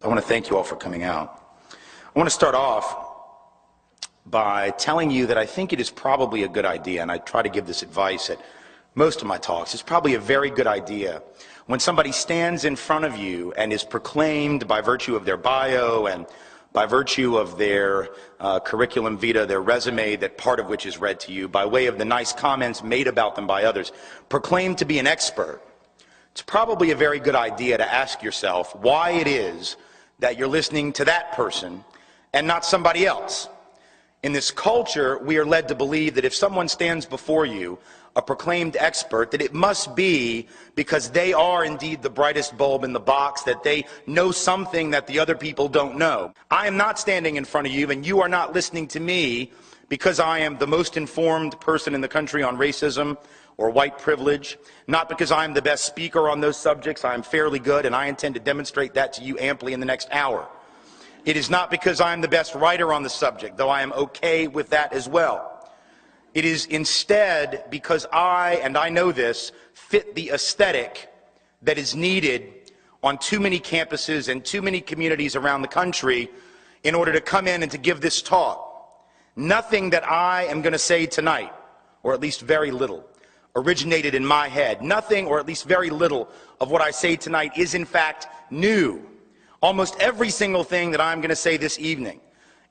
I want to thank you all for coming out. I want to start off by telling you that I think it is probably a good idea, and I try to give this advice at most of my talks, it's probably a very good idea when somebody stands in front of you and is proclaimed by virtue of their bio and by virtue of their curriculum vitae, their resume, that part of which is read to you, by way of the nice comments made about them by others, proclaimed to be an expert. It's probably a very good idea to ask yourself why it is that you're listening to that person and not somebody else. In this culture, we are led to believe that if someone stands before you, a proclaimed expert, that it must be because they are indeed the brightest bulb in the box, that they know something that the other people don't know. I am not standing in front of you, and you are not listening to me because I am the most informed person in the country on racism or white privilege, not because I am the best speaker on those subjects. I am fairly good, and I intend to demonstrate that to you amply in the next hour. It is not because I am the best writer on the subject, though I am okay with that as well. It is instead because and I know this, fit the aesthetic that is needed on too many campuses and too many communities around the country in order to come in and to give this talk. Nothing that I am going to say tonight, or at least very little, originated in my head. Nothing, or at least very little, of what I say tonight is in fact new. Almost every single thing that I'm going to say this evening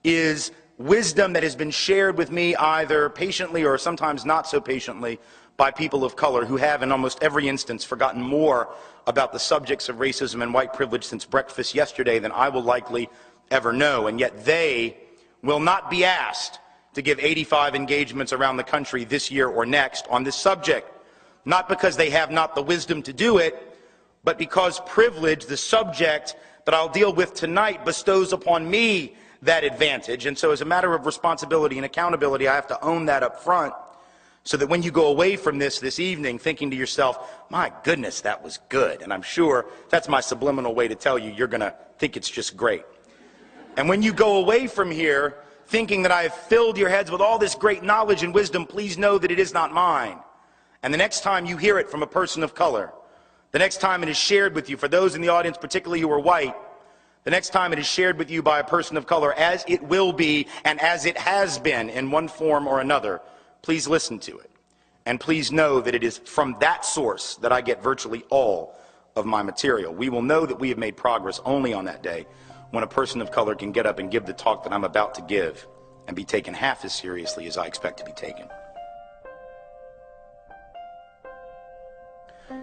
is wisdom that has been shared with me either patiently or sometimes not so patiently by people of color who have in almost every instance forgotten more about the subjects of racism and white privilege since breakfast yesterday than I will likely ever know. And yet they will not be asked to give 85 engagements around the country this year or next on this subject. Not because they have not the wisdom to do it, but because privilege, the subject that I'll deal with tonight, bestows upon me that advantage. And so as a matter of responsibility and accountability, I have to own that up front so that when you go away from this evening thinking to yourself, my goodness, that was good. And I'm sure that's my subliminal way to tell you you're going to think it's just great. And when you go away from here thinking that I have filled your heads with all this great knowledge and wisdom, please know that it is not mine. And the next time you hear it from a person of color, the next time it is shared with you, for those in the audience particularly who are white, the next time it is shared with you by a person of color, as it will be and as it has been in one form or another, please listen to it. And please know that it is from that source that I get virtually all of my material. We will know that we have made progress only on that day when a person of color can get up and give the talk that I'm about to give and be taken half as seriously as I expect to be taken.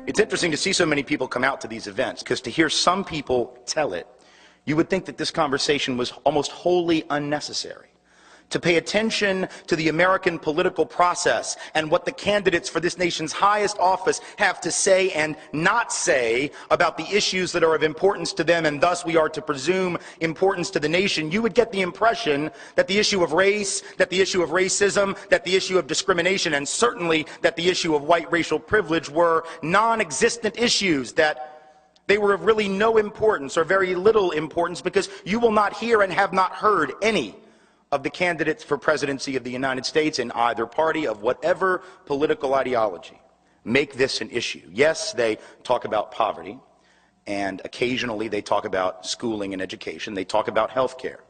It's interesting to see so many people come out to these events, because to hear some people tell it, you would think that this conversation was almost wholly unnecessary. To pay attention to the American political process and what the candidates for this nation's highest office have to say and not say about the issues that are of importance to them, and thus we are to presume importance to the nation, you would get the impression that the issue of race, that the issue of racism, that the issue of discrimination, and certainly that the issue of white racial privilege were non-existent issues, that they were of really no importance or very little importance, because you will not hear and have not heard any of the candidates for presidency of the United States in either party of whatever political ideology make this an issue. Yes, they talk about poverty, and occasionally they talk about schooling and education. They talk about health care.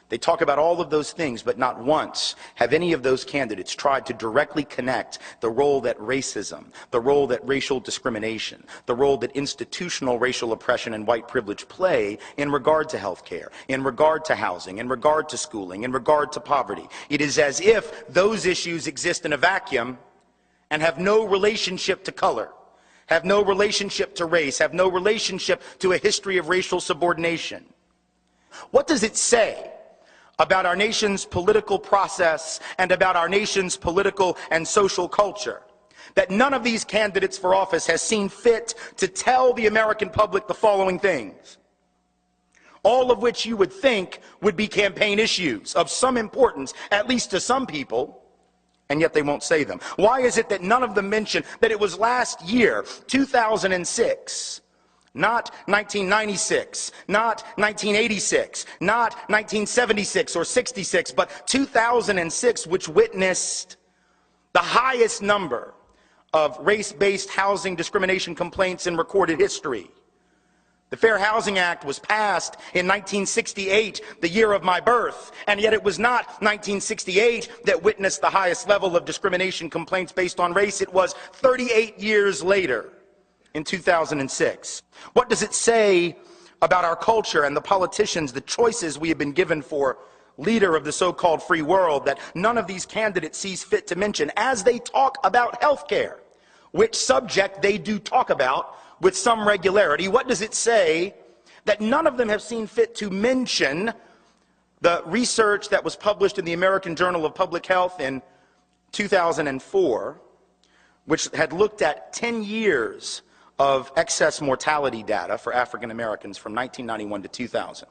They talk about all of those things, but not once have any of those candidates tried to directly connect the role that racism, the role that racial discrimination, the role that institutional racial oppression and white privilege play in regard to health care, in regard to housing, in regard to schooling, in regard to poverty. It is as if those issues exist in a vacuum and have no relationship to color, have no relationship to race, have no relationship to a history of racial subordination. What does it say about our nation's political process and about our nation's political and social culture that none of these candidates for office has seen fit to tell the American public the following things, all of which you would think would be campaign issues of some importance, at least to some people, and yet they won't say them? Why is it that none of them mention that it was last year, 2006, not 1996, not 1986, not 1976 or 66, but 2006, which witnessed the highest number of race-based housing discrimination complaints in recorded history, The Fair Housing Act was passed in 1968, the year of my birth, and yet it was not 1968 that witnessed the highest level of discrimination complaints based on race. It was 38 years later, in 2006. What does it say about our culture and the politicians, the choices we have been given for leader of the so-called free world, that none of these candidates sees fit to mention as they talk about health care, which subject they do talk about with some regularity? What does it say that none of them have seen fit to mention the research that was published in the American Journal of Public Health in 2004, which had looked at 10 years of excess mortality data for African Americans from 1991 to 2000,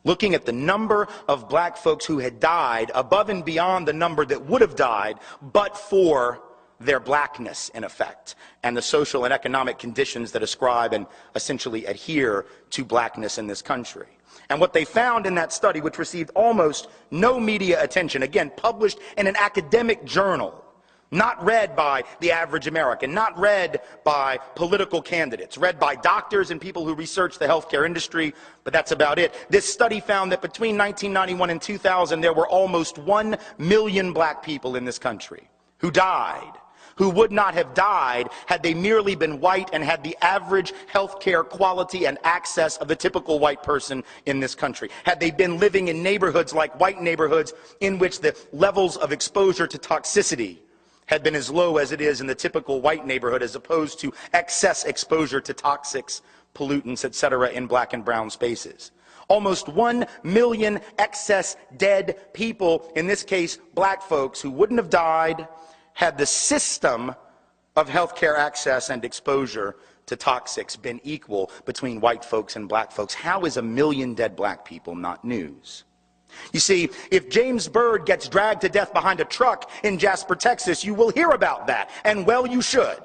looking at the number of black folks who had died above and beyond the number that would have died but for their blackness, in effect, and the social and economic conditions that ascribe and essentially adhere to blackness in this country. And what they found in that study, which received almost no media attention, again, published in an academic journal, not read by the average American, not read by political candidates, read by doctors and people who research the healthcare industry, but that's about it. This study found that between 1991 and 2000, there were almost 1 million black people in this country who died, who would not have died had they merely been white and had the average healthcare quality and access of the typical white person in this country. Had they been living in neighborhoods like white neighborhoods in which the levels of exposure to toxicity had been as low as it is in the typical white neighborhood, as opposed to excess exposure to toxics, pollutants, etc. in black and brown spaces. Almost 1 million excess dead people, in this case black folks, who wouldn't have died had the system of healthcare access and exposure to toxics been equal between white folks and black folks. How is 1 million dead black people not news? You see, if James Byrd gets dragged to death behind a truck in Jasper, Texas, you will hear about that, and well, you should.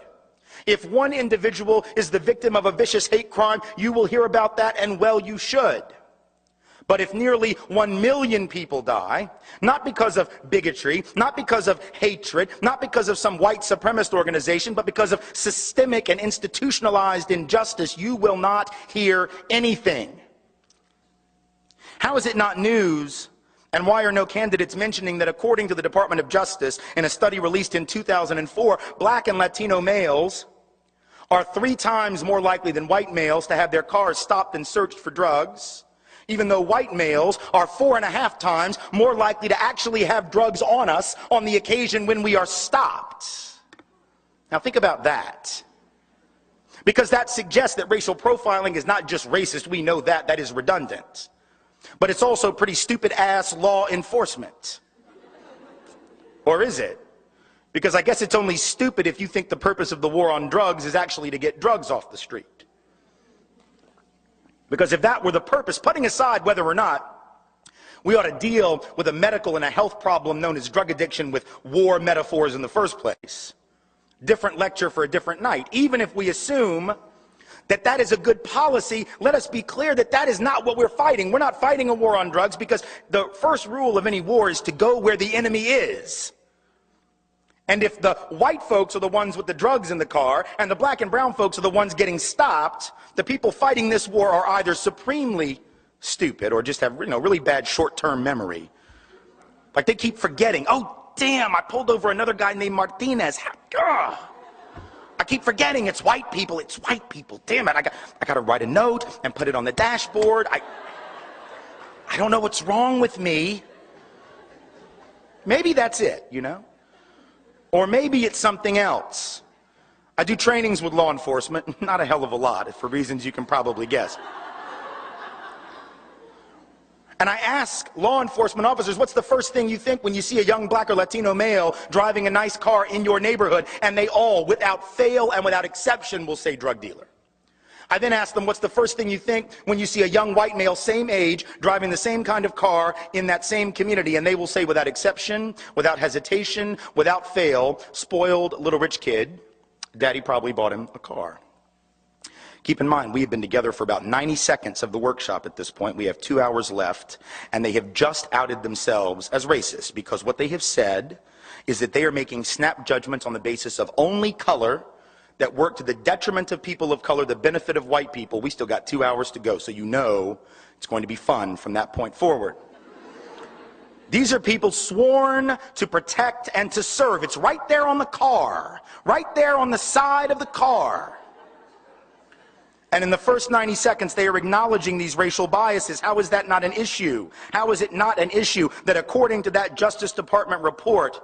If one individual is the victim of a vicious hate crime, you will hear about that, and well, you should. But if nearly 1 million people die, not because of bigotry, not because of hatred, not because of some white supremacist organization, but because of systemic and institutionalized injustice, you will not hear anything. How is it not news, and why are no candidates mentioning that according to the Department of Justice, in a study released in 2004, black and Latino males are 3 times more likely than white males to have their cars stopped and searched for drugs, even though white males are 4.5 times more likely to actually have drugs on us on the occasion when we are stopped? Now think about that. Because that suggests that racial profiling is not just racist. We know that. That is redundant. But it's also pretty stupid-ass law enforcement. Or is it? Because I guess it's only stupid if you think the purpose of the war on drugs is actually to get drugs off the street. Because if that were the purpose, putting aside whether or not we ought to deal with a medical and a health problem known as drug addiction with war metaphors in the first place, different lecture for a different night. Even if we assume that that is a good policy, let us be clear that that is not what we're fighting. We're not fighting a war on drugs, because the first rule of any war is to go where the enemy is. And if the white folks are the ones with the drugs in the car and the black and brown folks are the ones getting stopped, the people fighting this war are either supremely stupid or just have, really bad short-term memory. Like they keep forgetting, oh damn, I pulled over another guy named Martinez. I keep forgetting it's white people, damn it. I got to write a note and put it on the dashboard. I don't know what's wrong with me. Maybe that's it, Or maybe it's something else. I do trainings with law enforcement, not a hell of a lot, for reasons you can probably guess. And I ask law enforcement officers, what's the first thing you think when you see a young black or Latino male driving a nice car in your neighborhood? And they all, without fail and without exception, will say drug dealer. I then ask them, what's the first thing you think when you see a young white male, same age, driving the same kind of car in that same community? And they will say, without exception, without hesitation, without fail, spoiled little rich kid, daddy probably bought him a car. Keep in mind, we have been together for about 90 seconds of the workshop at this point. We have 2 hours left, and they have just outed themselves as racist, because what they have said is that they are making snap judgments on the basis of only color, that work to the detriment of people of color, the benefit of white people, we still got 2 hours to go, so you know it's going to be fun from that point forward. These are people sworn to protect and to serve. It's right there on the car, right there on the side of the car. And in the first 90 seconds, they are acknowledging these racial biases. How is that not an issue? How is it not an issue that according to that Justice Department report,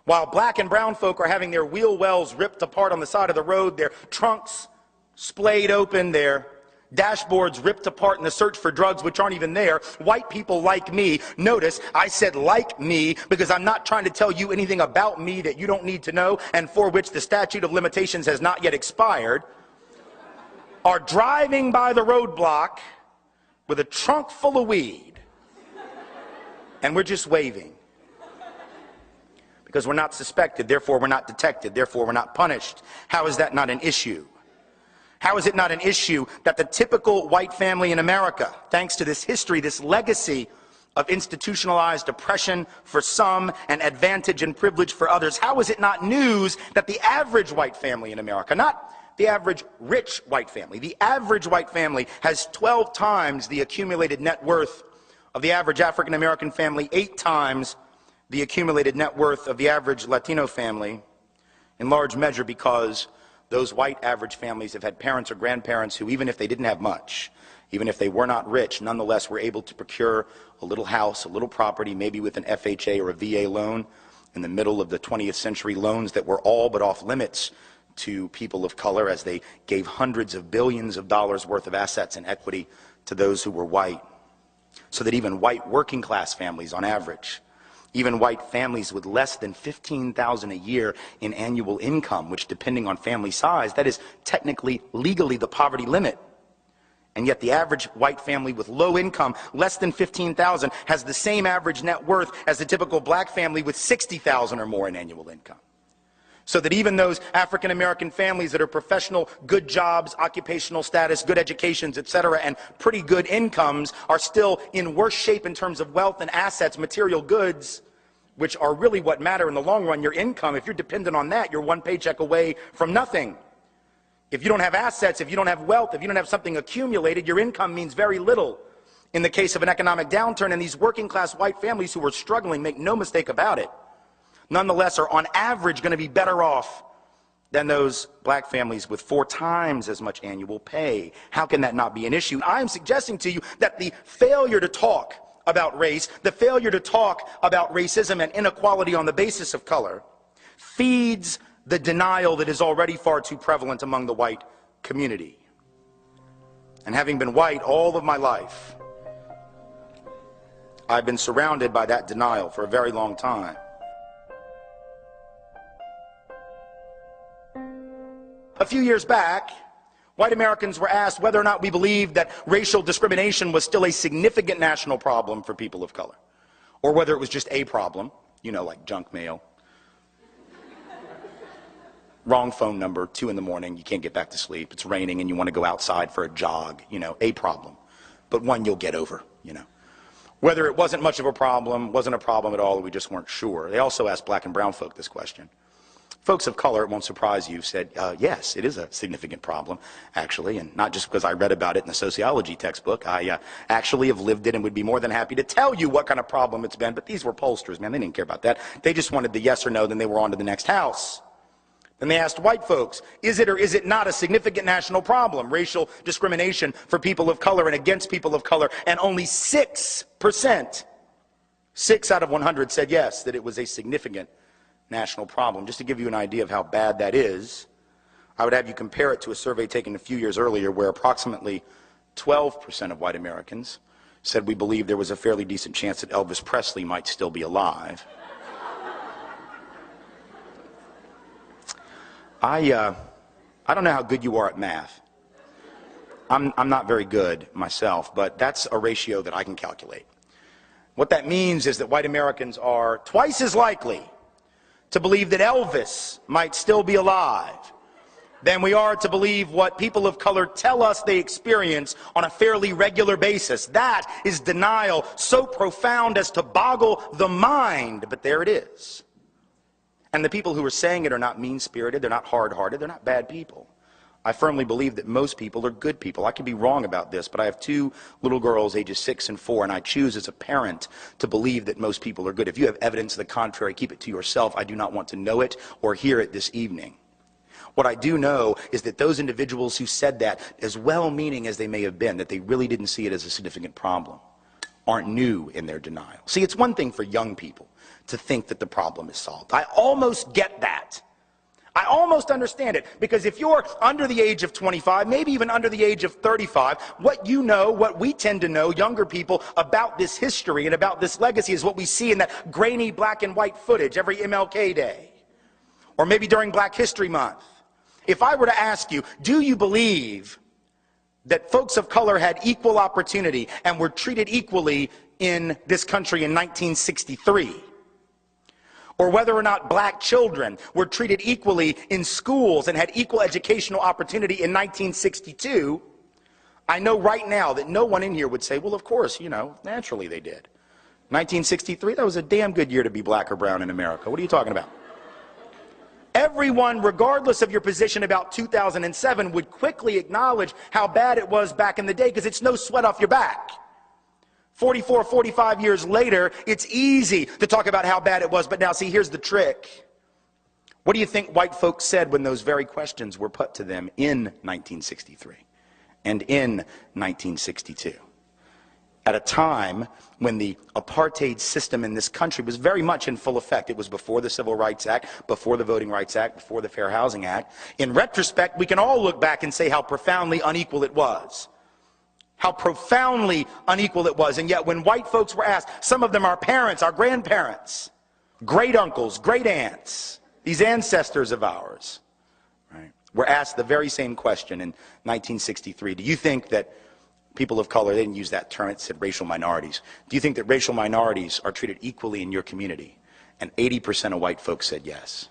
while black and brown folk are having their wheel wells ripped apart on the side of the road, their trunks splayed open, their dashboards ripped apart in the search for drugs which aren't even there, white people like me, notice I said like me because I'm not trying to tell you anything about me that you don't need to know and for which the statute of limitations has not yet expired, are driving by the roadblock with a trunk full of weed, and we're just waving. Because we're not suspected, therefore we're not detected, therefore we're not punished. How is that not an issue? How is it not an issue that the typical white family in America, thanks to this history, this legacy of institutionalized oppression for some and advantage and privilege for others, how is it not news that the average white family in America, not the average rich white family, the average white family has 12 times the accumulated net worth of the average African American family, 8 times the accumulated net worth of the average Latino family, in large measure because those white average families have had parents or grandparents who, even if they didn't have much, even if they were not rich, nonetheless were able to procure a little house, a little property, maybe with an FHA or a VA loan in the middle of the 20th century, loans that were all but off limits to people of color as they gave hundreds of billions of dollars worth of assets and equity to those who were white. So that even white working class families on average, even white families with less than $15,000 a year in annual income, which depending on family size, that is technically legally the poverty limit. And yet the average white family with low income, less than $15,000, has the same average net worth as the typical black family with $60,000 or more in annual income. So that even those African American families that are professional, good jobs, occupational status, good educations, etc., and pretty good incomes are still in worse shape in terms of wealth and assets, material goods, which are really what matter in the long run. Your income, if you're dependent on that, you're one paycheck away from nothing. If you don't have assets, if you don't have wealth, if you don't have something accumulated, your income means very little. In the case of an economic downturn, and these working class white families who are struggling, make no mistake about it, nonetheless are on average going to be better off than those black families with 4 times as much annual pay. How can that not be an issue? I am suggesting to you that the failure to talk about race, the failure to talk about racism and inequality on the basis of color, feeds the denial that is already far too prevalent among the white community. And having been white all of my life, I've been surrounded by that denial for a very long time. A few years back, white Americans were asked whether or not we believed that racial discrimination was still a significant national problem for people of color, or whether it was just a problem, you know, like junk mail, wrong phone number, 2 in the morning, you can't get back to sleep, it's raining and you want to go outside for a jog, you know, a problem, but one you'll get over, you know. Whether it wasn't much of a problem, wasn't a problem at all, we just weren't sure. They also asked black and brown folk this question. Folks of color, it won't surprise you, said, yes, it is a significant problem, actually, and not just because I read about it in a sociology textbook. I actually have lived it and would be more than happy to tell you what kind of problem it's been, but these were pollsters, man, they didn't care about that. They just wanted the yes or no, then they were on to the next house. Then they asked white folks, is it or is it not a significant national problem, racial discrimination for people of color and against people of color, and only 6%, 6 out of 100 said yes, that it was a significant national problem. Just to give you an idea of how bad that is, I would have you compare it to a survey taken a few years earlier where approximately 12% of white Americans said we believed there was a fairly decent chance that Elvis Presley might still be alive. I don't know how good you are at math. I'm not very good myself, but that's a ratio that I can calculate. What that means is that white Americans are twice as likely to believe that Elvis might still be alive than we are to believe what people of color tell us they experience on a fairly regular basis. That is denial so profound as to boggle the mind, but there it is. And the people who are saying it are not mean-spirited, they're not hard-hearted, they're not bad people. I firmly believe that most people are good people. I could be wrong about this, but I have two little girls, ages 6 and 4, and I choose as a parent to believe that most people are good. If you have evidence to the contrary, keep it to yourself. I do not want to know it or hear it this evening. What I do know is that those individuals who said that, as well-meaning as they may have been, that they really didn't see it as a significant problem, aren't new in their denial. See, it's one thing for young people to think that the problem is solved. I almost get that. I almost understand it, because if you're under the age of 25, maybe even under the age of 35, what you know, what we tend to know, younger people, about this history and about this legacy is what we see in that grainy black and white footage every MLK Day, or maybe during Black History Month. If I were to ask you, do you believe that folks of color had equal opportunity and were treated equally in this country in 1963? Or whether or not black children were treated equally in schools and had equal educational opportunity in 1962, I know right now that no one in here would say, well, of course, you know, naturally they did. 1963, that was a damn good year to be black or brown in America. What are you talking about? Everyone, regardless of your position about 2007, would quickly acknowledge how bad it was back in the day, because it's no sweat off your back. 44, 45 years later, it's easy to talk about how bad it was, but now see, here's the trick. What do you think white folks said when those very questions were put to them in 1963 and in 1962? At a time when the apartheid system in this country was very much in full effect. It was before the Civil Rights Act, before the Voting Rights Act, before the Fair Housing Act. In retrospect, we can all look back and say how profoundly unequal it was. How profoundly unequal it was. And yet when white folks were asked, some of them our parents, our grandparents, great uncles, great aunts, these ancestors of ours, right, were asked the very same question in 1963. Do you think that people of color, they didn't use that term, it said racial minorities. Do you think that racial minorities are treated equally in your community? And 80% of white folks said yes.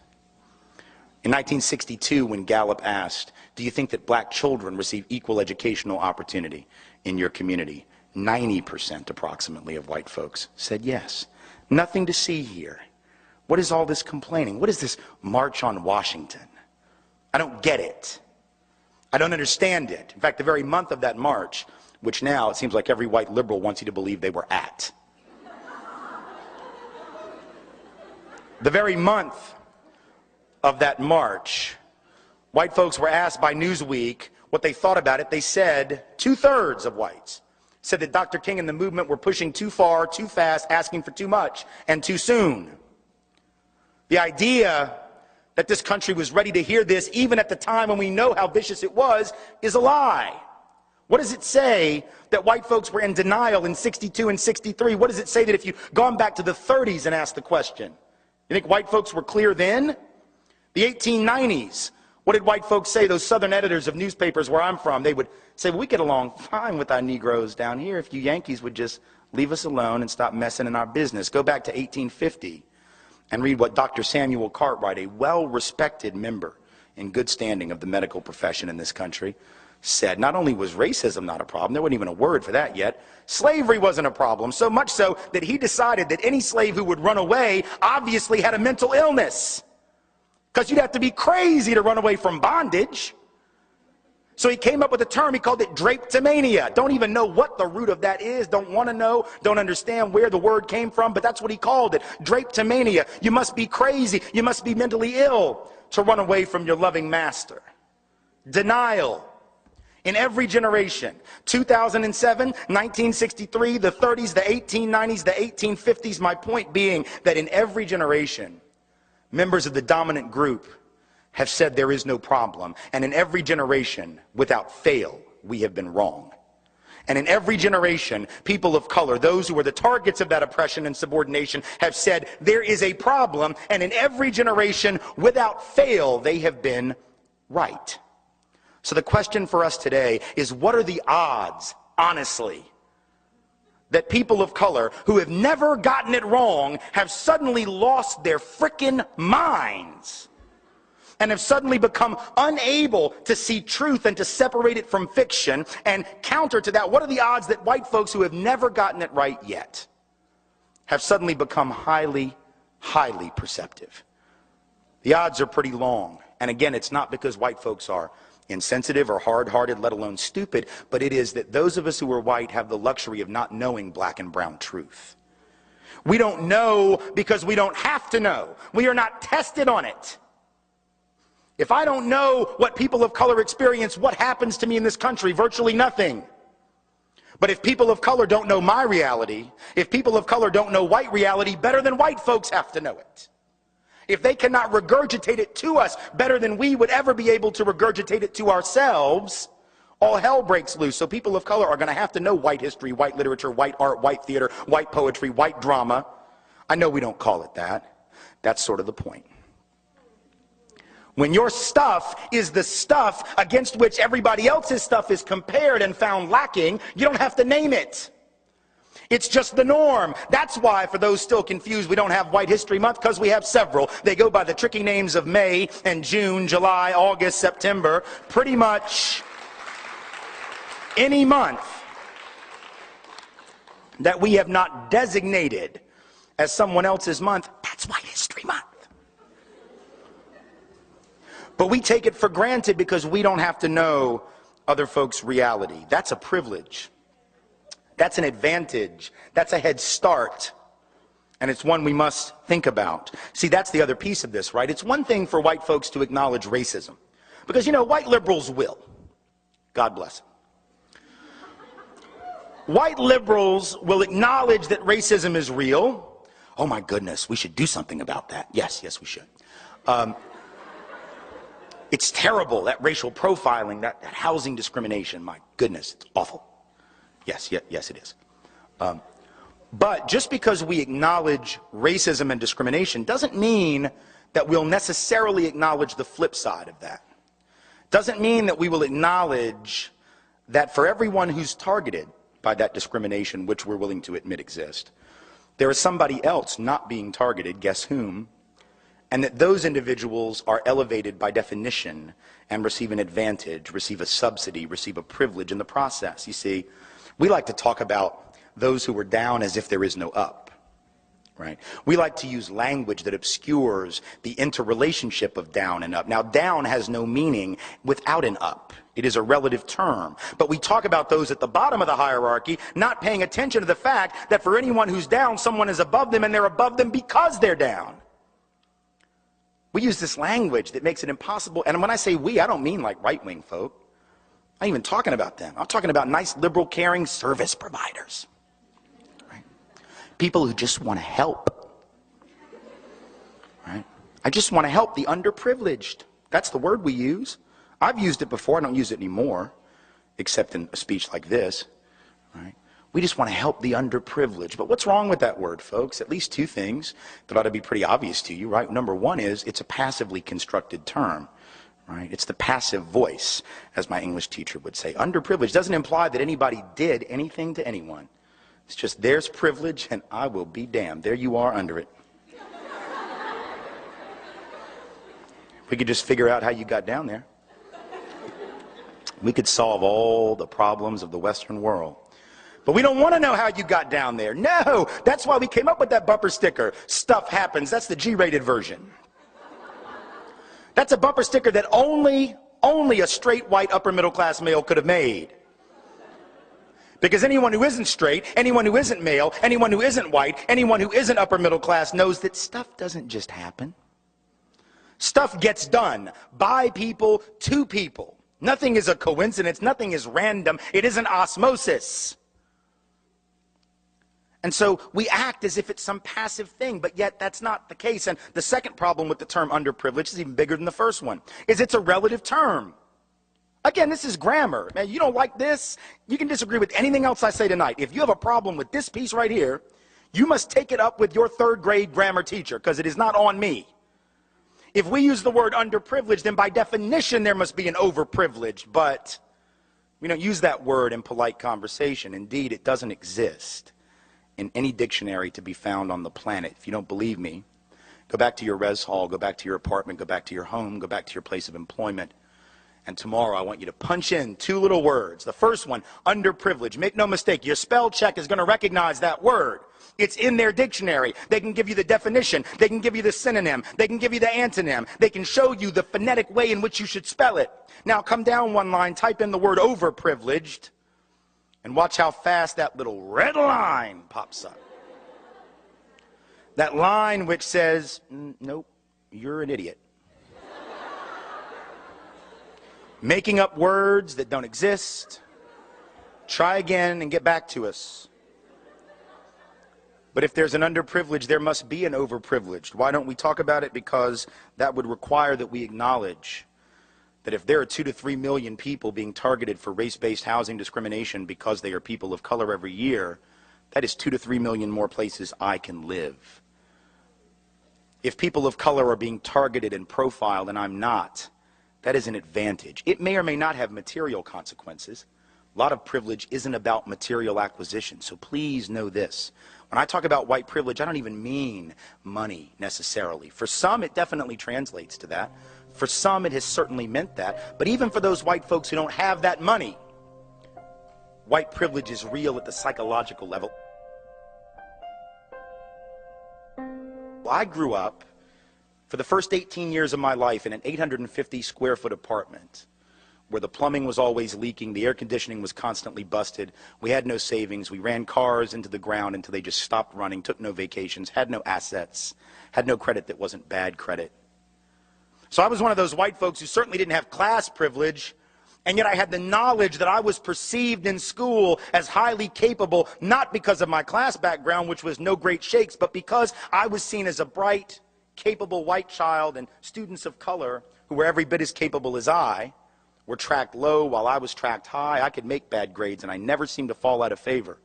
In 1962, when Gallup asked, do you think that black children receive equal educational opportunity in your community? 90% approximately of white folks said yes. Nothing to see here. What is all this complaining? What is this march on Washington? I don't get it. I don't understand it. In fact, the very month of that march, which now it seems like every white liberal wants you to believe they were at. The very month of that march, white folks were asked by Newsweek what they thought about it. They said, 2/3 of whites said that Dr. King and the movement were pushing too far, too fast, asking for too much, and too soon. The idea that this country was ready to hear this, even at the time when we know how vicious it was, is a lie. What does it say that white folks were in denial in 62 and 63? What does it say that if you'd gone back to the 30s and asked the question? You think white folks were clear then? The 1890s, what did white folks say? Those southern editors of newspapers where I'm from, they would say, well, we get along fine with our Negroes down here if you Yankees would just leave us alone and stop messing in our business. Go back to 1850 and read what Dr. Samuel Cartwright, a well-respected member in good standing of the medical profession in this country, said. Not only was racism not a problem, there wasn't even a word for that yet, slavery wasn't a problem, so much so that he decided that any slave who would run away obviously had a mental illness. Because you'd have to be crazy to run away from bondage. So he came up with a term, he called it drapetomania. Don't even know what the root of that is, don't want to know, don't understand where the word came from, but that's what he called it, drapetomania. You must be crazy, you must be mentally ill to run away from your loving master. Denial. In every generation, 2007, 1963, the 30s, the 1890s, the 1850s, my point being that in every generation, members of the dominant group have said there is no problem. And in every generation, without fail, we have been wrong. And in every generation, people of color, those who were the targets of that oppression and subordination, have said there is a problem. And in every generation, without fail, they have been right. So the question for us today is, what are the odds, honestly, that people of color who have never gotten it wrong have suddenly lost their frickin' minds and have suddenly become unable to see truth and to separate it from fiction? And counter to that, what are the odds that white folks who have never gotten it right yet have suddenly become highly, highly perceptive? The odds are pretty long. And again, it's not because white folks are insensitive or hard-hearted, let alone stupid, but it is that those of us who are white have the luxury of not knowing black and brown truth. We don't know because we don't have to know. We are not tested on it. If I don't know what people of color experience, what happens to me in this country? Virtually nothing. But if people of color don't know my reality, if people of color don't know white reality better than white folks have to know it, if they cannot regurgitate it to us better than we would ever be able to regurgitate it to ourselves, all hell breaks loose. So people of color are going to have to know white history, white literature, white art, white theater, white poetry, white drama. I know we don't call it that. That's sort of the point. When your stuff is the stuff against which everybody else's stuff is compared and found lacking, you don't have to name it. It's just the norm. That's why, for those still confused, we don't have White History Month, because we have several. They go by the tricky names of May and June, July, August, September. Pretty much any month that we have not designated as someone else's month, that's White History Month. But we take it for granted because we don't have to know other folks' reality. That's a privilege. That's an advantage. That's a head start. And it's one we must think about. See, that's the other piece of this, right? It's one thing for white folks to acknowledge racism. Because, you know, white liberals will. God bless them. White liberals will acknowledge that racism is real. Oh my goodness, we should do something about that. Yes, we should. It's terrible, that racial profiling, that housing discrimination. My goodness, it's awful. Yes, it is. But just because we acknowledge racism and discrimination doesn't mean that we'll necessarily acknowledge the flip side of that. Doesn't mean that we will acknowledge that for everyone who's targeted by that discrimination, which we're willing to admit exist, there is somebody else not being targeted, guess whom? And that those individuals are elevated by definition and receive an advantage, receive a subsidy, receive a privilege in the process. You see, we like to talk about those who were down as if there is no up, right? We like to use language that obscures the interrelationship of down and up. Now, down has no meaning without an up. It is a relative term. But we talk about those at the bottom of the hierarchy, not paying attention to the fact that for anyone who's down, someone is above them, and they're above them because they're down. We use this language that makes it impossible. And when I say we, I don't mean like right-wing folk. I'm even talking about them. I'm talking about nice, liberal, caring service providers. Right? People who just want to help. Right? I just want to help the underprivileged. That's the word we use. I've used it before. I don't use it anymore, except in a speech like this. Right? We just want to help the underprivileged. But what's wrong with that word, folks? At least two things that ought to be pretty obvious to you, right? Number one is it's a passively constructed term, right? It's the passive voice, as my English teacher would say. Underprivileged doesn't imply that anybody did anything to anyone. It's just there's privilege and I will be damned. There you are under it. We could just figure out how you got down there. We could solve all the problems of the Western world. But we don't want to know how you got down there. No, that's why we came up with that bumper sticker. Stuff happens. That's the G-rated version. That's a bumper sticker that only a straight white upper middle class male could have made. Because anyone who isn't straight, anyone who isn't male, anyone who isn't white, anyone who isn't upper middle class knows that stuff doesn't just happen. Stuff gets done by people to people. Nothing is a coincidence. Nothing is random. It isn't osmosis. And so we act as if it's some passive thing, but yet that's not the case. And the second problem with the term underprivileged is even bigger than the first one, is it's a relative term. Again, this is grammar. Man, you don't like this? You can disagree with anything else I say tonight. If you have a problem with this piece right here, you must take it up with your third grade grammar teacher, because it is not on me. If we use the word underprivileged, then by definition there must be an overprivileged, but we don't use that word in polite conversation. Indeed, it doesn't exist in any dictionary to be found on the planet. If you don't believe me, go back to your res hall, go back to your apartment, go back to your home, go back to your place of employment, And tomorrow I want you to punch in 2 little words. The first one, underprivileged. Make no mistake, your spell check is going to recognize that word. It's in their dictionary. They can give you the definition. They can give you the synonym. They can give you the antonym. They can show you the phonetic way in which you should spell it. Now come down 1 line, type in the word overprivileged, and watch how fast that little red line pops up. That line which says, nope, you're an idiot. Making up words that don't exist. Try again and get back to us. But if there's an underprivileged, there must be an overprivileged. Why don't we talk about it? Because that would require that we acknowledge that if there are 2 to 3 million people being targeted for race-based housing discrimination because they are people of color every year, that is 2 to 3 million more places I can live. If people of color are being targeted and profiled and I'm not, that is an advantage. It may or may not have material consequences. A lot of privilege isn't about material acquisition, so please know this. When I talk about white privilege, I don't even mean money necessarily. For some, it definitely translates to that. For some, it has certainly meant that. But even for those white folks who don't have that money, white privilege is real at the psychological level. I grew up for the first 18 years of my life in an 850 square foot apartment where the plumbing was always leaking, the air conditioning was constantly busted, we had no savings, we ran cars into the ground until they just stopped running, took no vacations, had no assets, had no credit that wasn't bad credit. So I was one of those white folks who certainly didn't have class privilege, and yet I had the knowledge that I was perceived in school as highly capable, not because of my class background, which was no great shakes, but because I was seen as a bright, capable white child, and students of color who were every bit as capable as I were tracked low while I was tracked high. I could make bad grades, and I never seemed to fall out of favor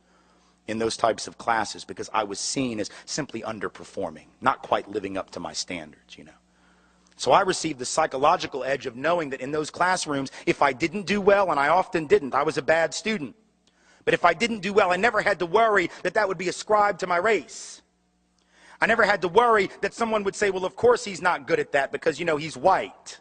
in those types of classes because I was seen as simply underperforming, not quite living up to my standards, you know. So I received the psychological edge of knowing that in those classrooms, if I didn't do well, and I often didn't, I was a bad student. But if I didn't do well, I never had to worry that that would be ascribed to my race. I never had to worry that someone would say, well, of course he's not good at that because, you know, he's white.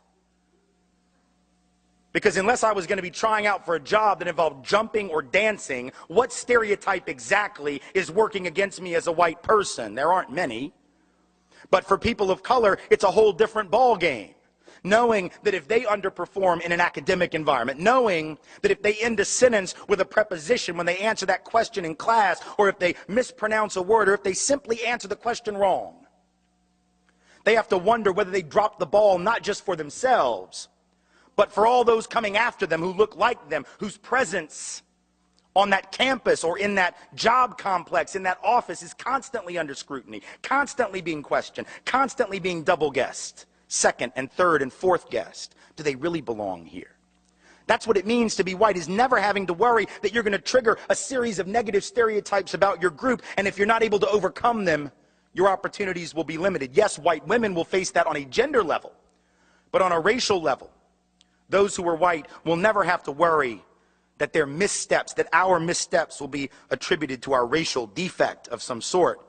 Because unless I was going to be trying out for a job that involved jumping or dancing, what stereotype exactly is working against me as a white person? There aren't many. But for people of color, it's a whole different ball game. Knowing that if they underperform in an academic environment, knowing that if they end a sentence with a preposition when they answer that question in class, or if they mispronounce a word, or if they simply answer the question wrong, they have to wonder whether they dropped the ball not just for themselves, but for all those coming after them who look like them, whose presence on that campus or in that job complex, in that office, is constantly under scrutiny, constantly being questioned, constantly being double-guessed, second and third and fourth guessed. Do they really belong here? That's what it means to be white, is never having to worry that you're going to trigger a series of negative stereotypes about your group, and if you're not able to overcome them, your opportunities will be limited. Yes, white women will face that on a gender level, but on a racial level, those who are white will never have to worry that their missteps, that our missteps will be attributed to our racial defect of some sort.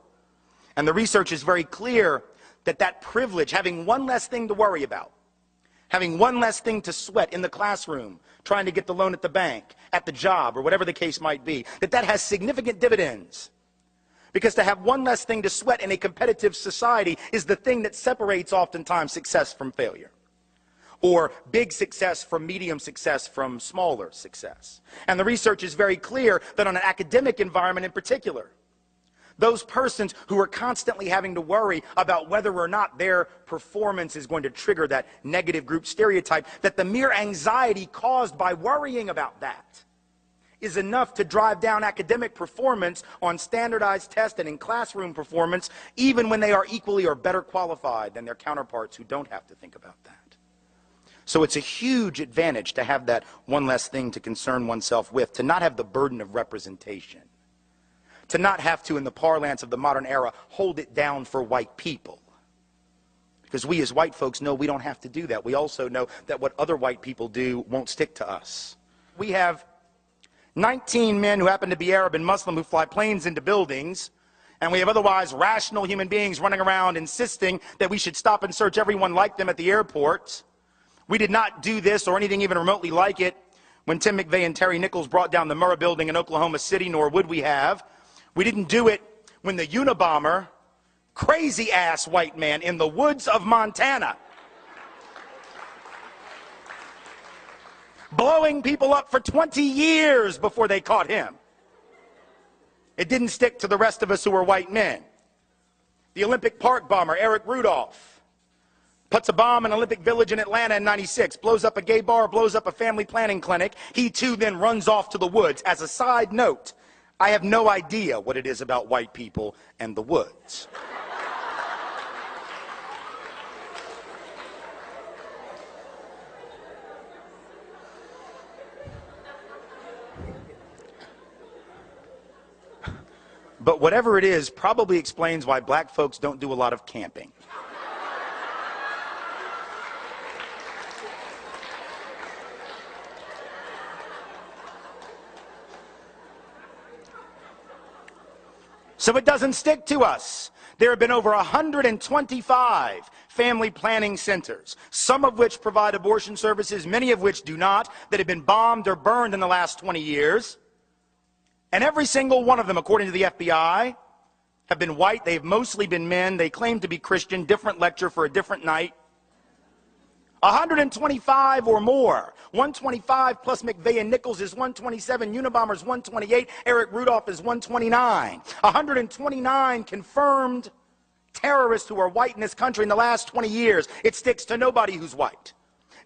And the research is very clear that that privilege, having one less thing to worry about, having one less thing to sweat in the classroom, trying to get the loan at the bank, at the job, or whatever the case might be, that has significant dividends. Because to have one less thing to sweat in a competitive society is the thing that separates oftentimes success from failure, or big success from medium success from smaller success. And the research is very clear that on an academic environment in particular, those persons who are constantly having to worry about whether or not their performance is going to trigger that negative group stereotype, that the mere anxiety caused by worrying about that is enough to drive down academic performance on standardized tests and in classroom performance, even when they are equally or better qualified than their counterparts who don't have to think about that. So it's a huge advantage to have that one less thing to concern oneself with, to not have the burden of representation, to not have to, in the parlance of the modern era, hold it down for white people. Because we as white folks know we don't have to do that. We also know that what other white people do won't stick to us. We have 19 men who happen to be Arab and Muslim who fly planes into buildings, and we have otherwise rational human beings running around insisting that we should stop and search everyone like them at the airport. We did not do this or anything even remotely like it when Tim McVeigh and Terry Nichols brought down the Murrah building in Oklahoma City, nor would we have. We didn't do it when the Unabomber, crazy-ass white man in the woods of Montana, blowing people up for 20 years before they caught him. It didn't stick to the rest of us who were white men. The Olympic Park bomber, Eric Rudolph, puts a bomb in Olympic Village in Atlanta in '96, blows up a gay bar, blows up a family planning clinic. He too then runs off to the woods. As a side note, I have no idea what it is about white people and the woods. But whatever it is, probably explains why black folks don't do a lot of camping. So it doesn't stick to us. There have been over 125 family planning centers, some of which provide abortion services, many of which do not, that have been bombed or burned in the last 20 years. And every single one of them, according to the FBI, have been white. They've mostly been men. They claim to be Christian. Different lecture for a different night. 125 or more. 125 plus McVeigh and Nichols is 127. Unabomber's 128. Eric Rudolph is 129. 129 confirmed terrorists who are white in this country in the last 20 years. It sticks to nobody who's white.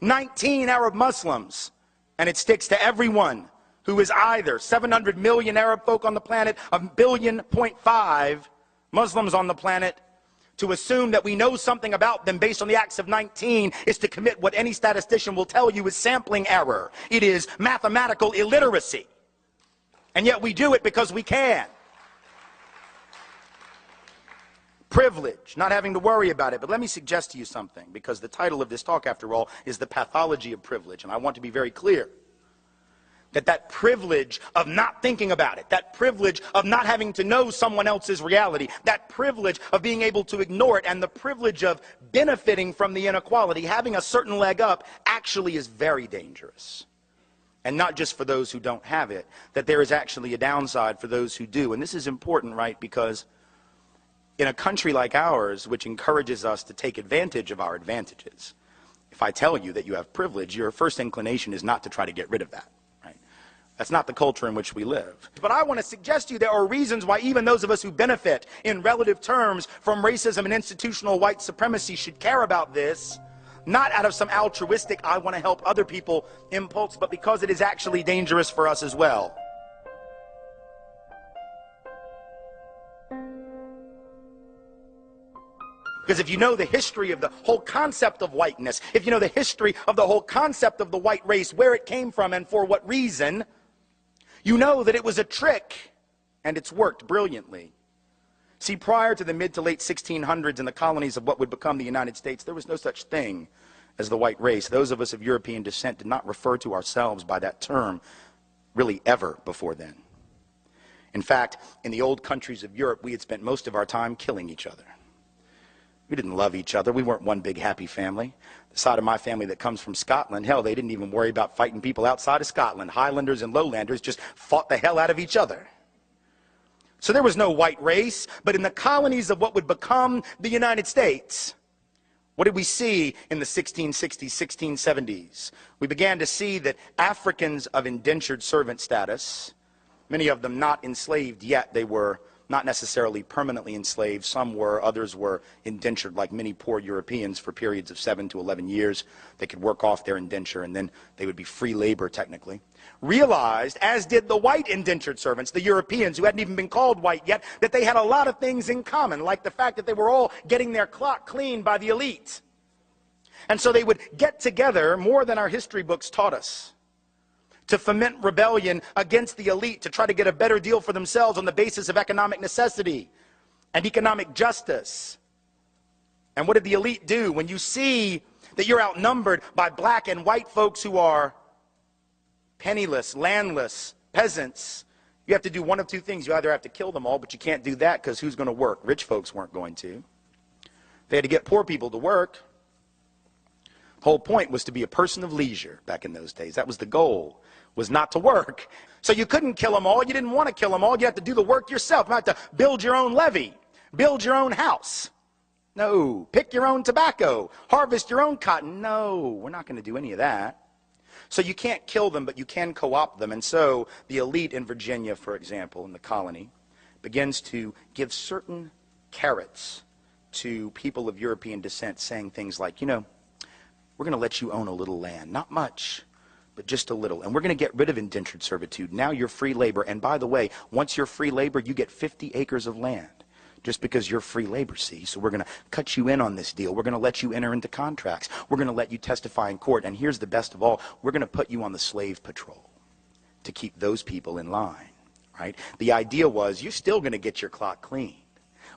19 Arab Muslims. And it sticks to everyone who is either 700 million Arab folk on the planet, 1.5 billion Muslims on the planet. To assume that we know something about them based on the acts of 19 is to commit what any statistician will tell you is sampling error. It is mathematical illiteracy. And yet we do it because we can. Privilege, not having to worry about it. But let me suggest to you something, because the title of this talk, after all, is The Pathology of Privilege. And I want to be very clear that privilege of not thinking about it, that privilege of not having to know someone else's reality, that privilege of being able to ignore it, and the privilege of benefiting from the inequality, having a certain leg up, actually is very dangerous. And not just for those who don't have it, that there is actually a downside for those who do. And this is important, right, because in a country like ours, which encourages us to take advantage of our advantages, if I tell you that you have privilege, your first inclination is not to try to get rid of that. That's not the culture in which we live. But I want to suggest to you there are reasons why even those of us who benefit in relative terms from racism and institutional white supremacy should care about this, not out of some altruistic, I want to help other people impulse, but because it is actually dangerous for us as well. Because if you know the history of the whole concept of whiteness, if you know the history of the whole concept of the white race, where it came from and for what reason, you know that it was a trick, and it's worked brilliantly. See, prior to the mid to late 1600s in the colonies of what would become the United States, there was no such thing as the white race. Those of us of European descent did not refer to ourselves by that term really ever before then. In fact, in the old countries of Europe, we had spent most of our time killing each other. We didn't love each other. We weren't one big happy family. The side of my family that comes from Scotland, hell, they didn't even worry about fighting people outside of Scotland. Highlanders and Lowlanders just fought the hell out of each other. So there was no white race, but in the colonies of what would become the United States, what did we see in the 1660s, 1670s? We began to see that Africans of indentured servant status, many of them not enslaved yet, they were not necessarily permanently enslaved. Some were, others were indentured, like many poor Europeans, for periods of 7 to 11 years. They could work off their indenture, and then they would be free labor, technically. Realized, as did the white indentured servants, the Europeans, who hadn't even been called white yet, that they had a lot of things in common, like the fact that they were all getting their clock cleaned by the elite. And so they would get together, more than our history books taught us, to foment rebellion against the elite, to try to get a better deal for themselves on the basis of economic necessity and economic justice. And what did the elite do? When you see that you're outnumbered by black and white folks who are penniless, landless, peasants, you have to do one of two things. You either have to kill them all, but you can't do that because who's going to work? Rich folks weren't going to. They had to get poor people to work. The whole point was to be a person of leisure back in those days. That was the goal, was not to work. So you couldn't kill them all. You didn't want to kill them all. You had to do the work yourself. You had to build your own levee, build your own house. No. Pick your own tobacco, harvest your own cotton. No, we're not going to do any of that. So you can't kill them, but you can co-opt them. And so the elite in Virginia, for example, in the colony, begins to give certain carrots to people of European descent, saying things like, you know, we're going to let you own a little land. Not much, but just a little. And we're going to get rid of indentured servitude. Now you're free labor. And by the way, once you're free labor, you get 50 acres of land. Just because you're free labor, see? So we're going to cut you in on this deal. We're going to let you enter into contracts. We're going to let you testify in court. And here's the best of all. We're going to put you on the slave patrol to keep those people in line, right? The idea was you're still going to get your clock cleaned.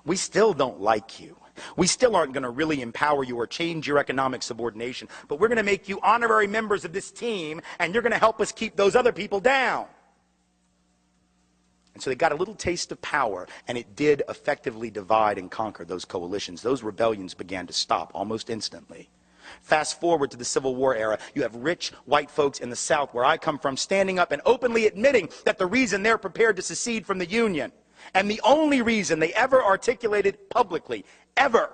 We still don't like you. We still aren't going to really empower you or change your economic subordination, but we're going to make you honorary members of this team, and you're going to help us keep those other people down. And so they got a little taste of power, and it did effectively divide and conquer those coalitions. Those rebellions began to stop almost instantly. Fast forward to the Civil War era, you have rich white folks in the South, where I come from, standing up and openly admitting that the reason they're prepared to secede from the Union, and the only reason they ever articulated publicly, ever,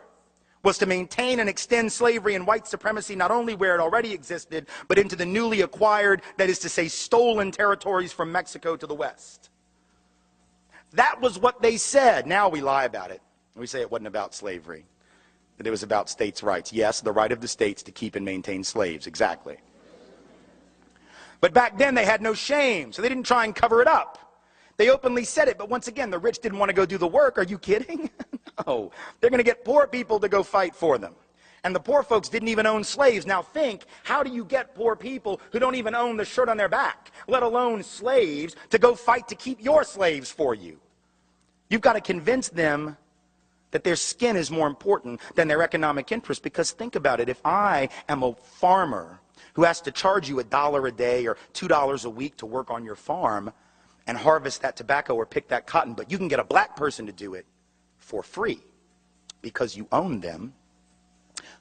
was to maintain and extend slavery and white supremacy not only where it already existed, but into the newly acquired, that is to say, stolen territories from Mexico to the west. That was what they said. Now we lie about it. We say it wasn't about slavery, that it was about states' rights. Yes, the right of the states to keep and maintain slaves, exactly. But back then they had no shame, so they didn't try and cover it up. They openly said it, but once again, the rich didn't want to go do the work. Are you kidding? No. They're going to get poor people to go fight for them. And the poor folks didn't even own slaves. Now think, how do you get poor people who don't even own the shirt on their back, let alone slaves, to go fight to keep your slaves for you? You've got to convince them that their skin is more important than their economic interest. Because think about it, if I am a farmer who has to charge you $1 a day or $2 a week to work on your farm and harvest that tobacco or pick that cotton, but you can get a black person to do it for free because you own them,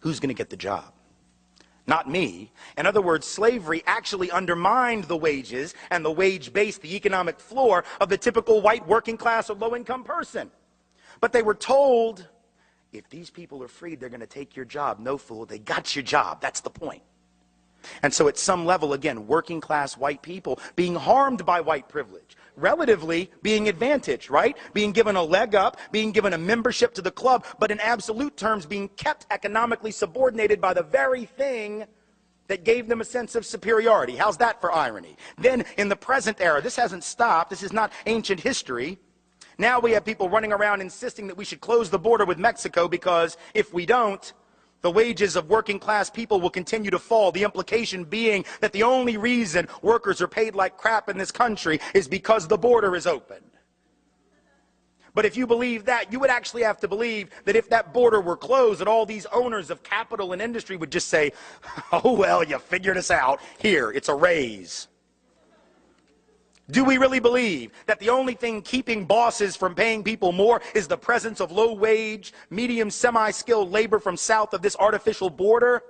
who's going to get the job? Not me. In other words, slavery actually undermined the wages and the wage base, the economic floor of the typical white working class or low-income person. But they were told, if these people are freed, they're going to take your job. No, fool, they got your job. That's the point. And so at some level, again, working class white people being harmed by white privilege, relatively being advantaged, right? Being given a leg up, being given a membership to the club, but in absolute terms being kept economically subordinated by the very thing that gave them a sense of superiority. How's that for irony? Then in the present era, this hasn't stopped. This is not ancient history. Now we have people running around insisting that we should close the border with Mexico because if we don't, the wages of working class people will continue to fall. The implication being that the only reason workers are paid like crap in this country is because the border is open. But if you believe that, you would actually have to believe that if that border were closed, that all these owners of capital and industry would just say, oh, well, you figured us out. Here, it's a raise. Do we really believe that the only thing keeping bosses from paying people more is the presence of low-wage, medium, semi-skilled labor from south of this artificial border?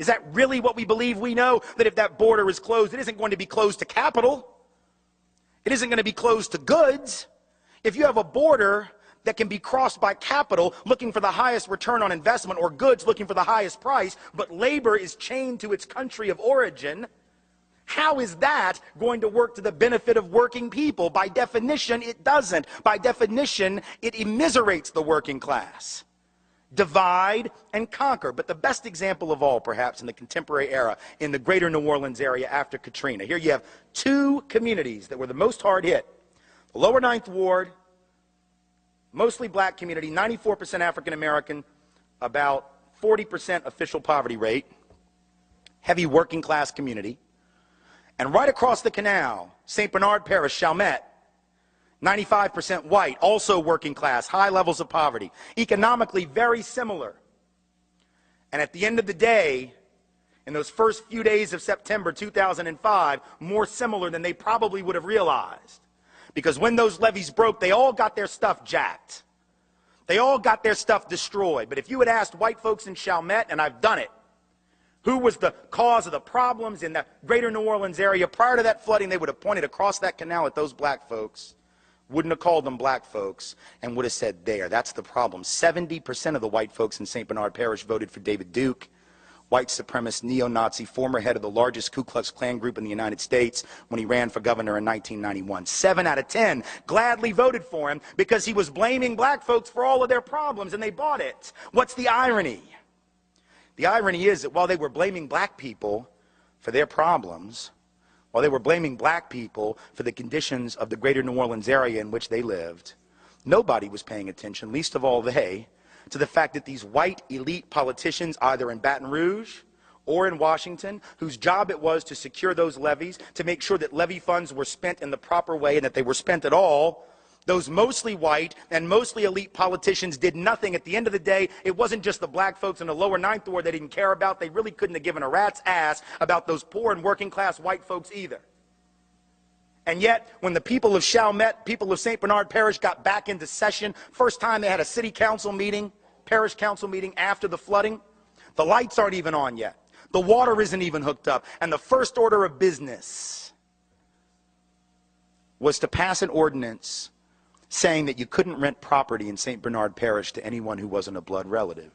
Is that really what we believe? We know that if that border is closed, it isn't going to be closed to capital. It isn't going to be closed to goods. If you have a border that can be crossed by capital looking for the highest return on investment or goods looking for the highest price, but labor is chained to its country of origin, how is that going to work to the benefit of working people? By definition, it doesn't. By definition, it immiserates the working class. Divide and conquer. But the best example of all, perhaps, in the contemporary era, in the greater New Orleans area after Katrina. Here you have two communities that were the most hard hit. The lower Ninth Ward, mostly black community, 94% African American, about 40% official poverty rate, heavy working class community. And right across the canal, St. Bernard Parish, Chalmette, 95% white, also working class, high levels of poverty, economically very similar. And at the end of the day, in those first few days of September 2005, more similar than they probably would have realized. Because when those levees broke, they all got their stuff jacked. They all got their stuff destroyed. But if you had asked white folks in Chalmette, and I've done it, Who was the cause of the problems in the greater New Orleans area? Prior to that flooding, they would have pointed across that canal at those black folks, wouldn't have called them black folks, and would have said, there, that's the problem. 70% of the white folks in St. Bernard Parish voted for David Duke, white supremacist, neo-Nazi, former head of the largest Ku Klux Klan group in the United States when he ran for governor in 1991. 7 out of 10 gladly voted for him because he was blaming black folks for all of their problems, and they bought it. What's the irony? The irony is that while they were blaming black people for their problems, while they were blaming black people for the conditions of the greater New Orleans area in which they lived, nobody was paying attention, least of all they, to the fact that these white elite politicians, either in Baton Rouge or in Washington, whose job it was to secure those levees, to make sure that levee funds were spent in the proper way and that they were spent at all, those mostly white and mostly elite politicians did nothing. At the end of the day, it wasn't just the black folks in the lower ninth ward they didn't care about. They really couldn't have given a rat's ass about those poor and working class white folks either. And yet, when the people of Chalmette, people of St. Bernard Parish got back into session, first time they had a city council meeting, parish council meeting after the flooding, the lights aren't even on yet. The water isn't even hooked up. And the first order of business was to pass an ordinance saying that you couldn't rent property in St. Bernard Parish to anyone who wasn't a blood relative.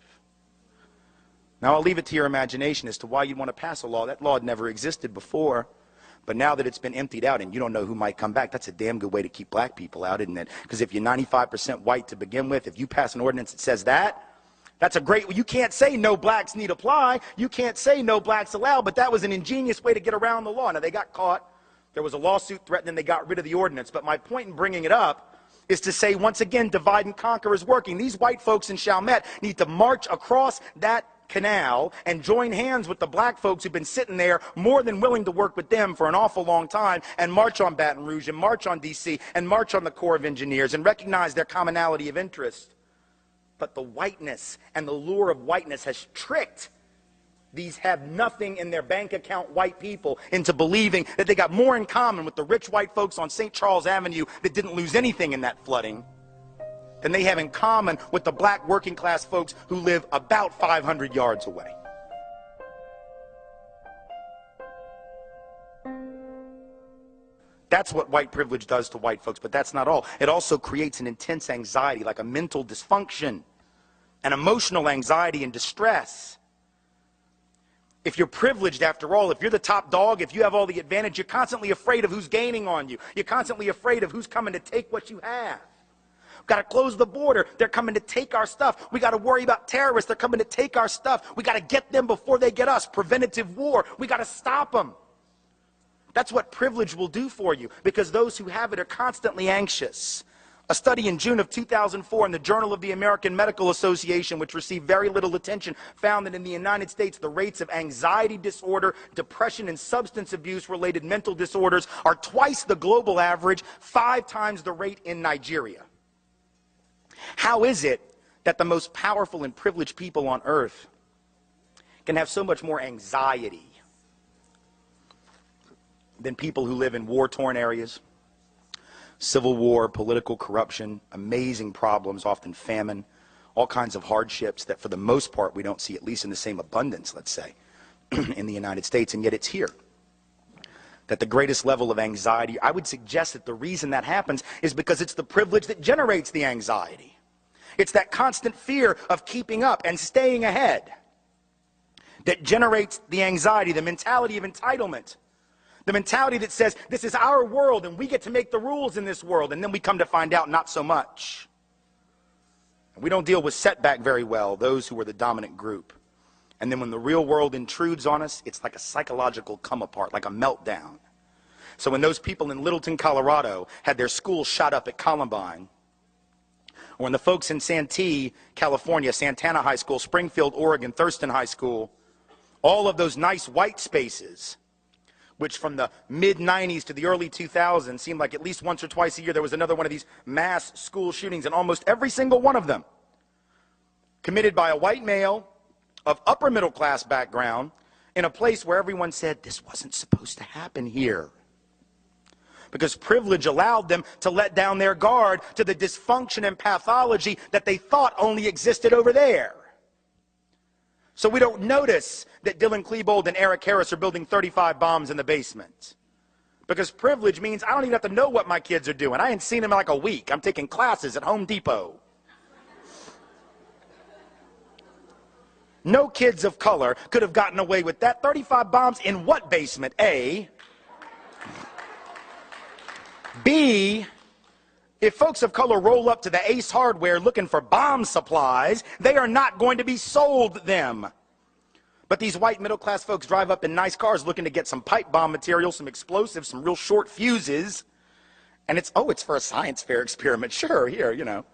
Now, I'll leave it to your imagination as to why you'd want to pass a law. That law had never existed before. But now that it's been emptied out and you don't know who might come back, that's a damn good way to keep black people out, isn't it? Because if you're 95% white to begin with, if you pass an ordinance that says that, that's a great, you can't say no blacks need apply. You can't say no blacks allowed, but that was an ingenious way to get around the law. Now, they got caught. There was a lawsuit threatening, they got rid of the ordinance. But my point in bringing it up is to say, once again, divide and conquer is working. These white folks in Chalmette need to march across that canal and join hands with the black folks who've been sitting there more than willing to work with them for an awful long time, and march on Baton Rouge and march on DC and march on the Corps of Engineers and recognize their commonality of interest. But the whiteness and the lure of whiteness has tricked these have nothing in their bank account white people into believing that they got more in common with the rich white folks on St. Charles Avenue that didn't lose anything in that flooding than they have in common with the black working class folks who live about 500 yards away. That's what white privilege does to white folks, but that's not all. It also creates an intense anxiety, like a mental dysfunction, an emotional anxiety and distress. If you're privileged, after all, if you're the top dog, if you have all the advantage, you're constantly afraid of who's gaining on you. You're constantly afraid of who's coming to take what you have. We've got to close the border. They're coming to take our stuff. We got to worry about terrorists. They're coming to take our stuff. We got to get them before they get us. Preventative war. We got to stop them. That's what privilege will do for you, because those who have it are constantly anxious. A study in June of 2004 in the Journal of the American Medical Association, which received very little attention, found that in the United States, the rates of anxiety disorder, depression, and substance abuse-related mental disorders are twice the global average, 5 times the rate in Nigeria. How is it that the most powerful and privileged people on earth can have so much more anxiety than people who live in war-torn areas? Civil war, political corruption, amazing problems, often famine, all kinds of hardships that for the most part we don't see, at least in the same abundance, let's say, in the United States, and yet it's here. That the greatest level of anxiety, I would suggest that the reason that happens is because it's the privilege that generates the anxiety. It's that constant fear of keeping up and staying ahead that generates the anxiety, the mentality of entitlement. The mentality that says, this is our world and we get to make the rules in this world, and then we come to find out not so much. And we don't deal with setback very well, those who are the dominant group. And then when the real world intrudes on us, it's like a psychological come apart, like a meltdown. So when those people in Littleton, Colorado had their school shot up at Columbine, or when the folks in Santee, California, Santana High School, Springfield, Oregon, Thurston High School, all of those nice white spaces, which from the mid-90s to the early 2000s seemed like at least once or twice a year there was another one of these mass school shootings, and almost every single one of them committed by a white male of upper middle class background in a place where everyone said this wasn't supposed to happen here. Because privilege allowed them to let down their guard to the dysfunction and pathology that they thought only existed over there. So we don't notice that Dylan Klebold and Eric Harris are building 35 bombs in the basement. Because privilege means I don't even have to know what my kids are doing. I ain't seen them in like a week. I'm taking classes at Home Depot. No kids of color could have gotten away with that. 35 bombs in what basement? A. B. If folks of color roll up to the Ace Hardware looking for bomb supplies, they are not going to be sold them. But these white middle-class folks drive up in nice cars looking to get some pipe bomb material, some explosives, some real short fuses. And it's for a science fair experiment. Sure, here, you know.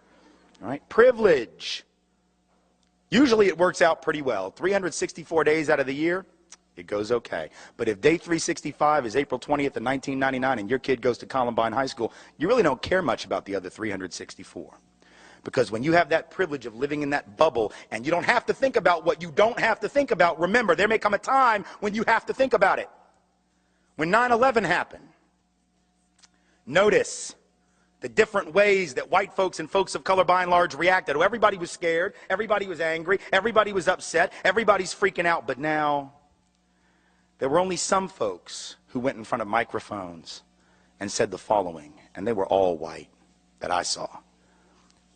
All right, privilege. Usually it works out pretty well. 364 days out of the year, it goes okay. But if day 365 is April 20th of 1999 and your kid goes to Columbine High School, you really don't care much about the other 364. Because when you have that privilege of living in that bubble and you don't have to think about what you don't have to think about, remember, there may come a time when you have to think about it. When 9/11 happened, notice the different ways that white folks and folks of color by and large reacted. Oh, everybody was scared, everybody was angry, everybody was upset, everybody's freaking out. But now, there were only some folks who went in front of microphones and said the following, and they were all white that I saw.